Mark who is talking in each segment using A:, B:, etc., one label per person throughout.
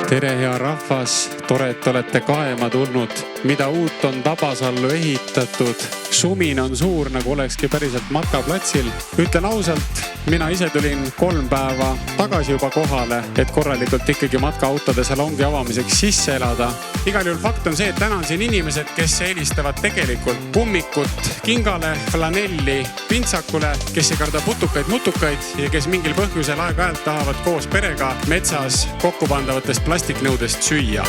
A: Tere hea rahvas, tore, et olete kaema tulnud. Mida uut on Tabasallu ehitatud? Sumin on suur, nagu olekski päriselt matkaplatsil. Ütlen ausalt, mina ise tulin 3 päeva tagasi juba kohale, et korralikult ikkagi matkaautode salongi avamiseks sisse elada. Igal juhul fakt on see, et täna on siin inimesed, kes eelistavad tegelikult kummikut kingale, flanelli pintsakule, kes ei karda putukaid ja kes mingil põhjusel aeg-ajalt tahavad koos perega metsas kokkupandavatest plastiknõudest süüa.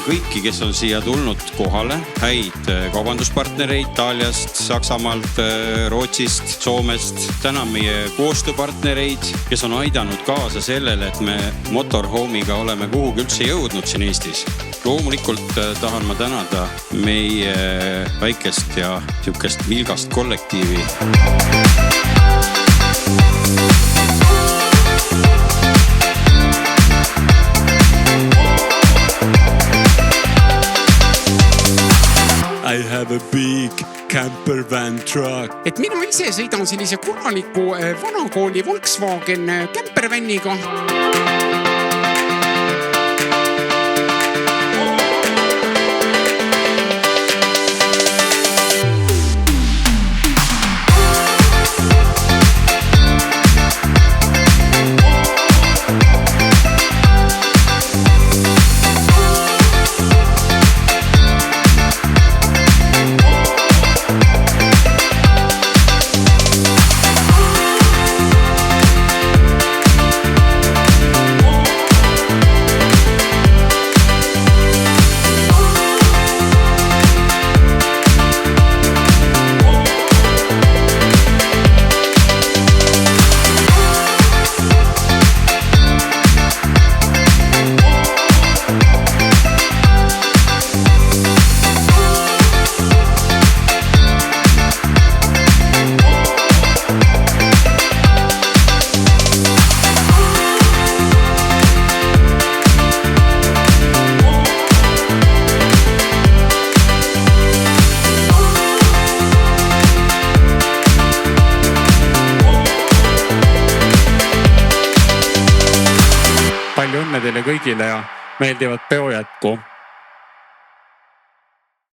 B: Kõiki, kes on siia tulnud kohale, häid kaubanduspartnereid Itaaliast, Saksamaalt, Rootsist, Soomest. Tänan meie koostööpartnereid, kes on aidanud kaasa sellele, et me Motorhome'iga oleme kuhugi üldse jõudnud siin Eestis. Loomulikult tahan ma tänada meie väikest ja niisugust vilgast kollektiivi.
A: I have a big camper van truck.
C: Et mina ise sõidan sellise korraliku vanakooli Volkswagen campervaniga.
A: Palju õnne teile kõigile ja meeldivat peo jätku.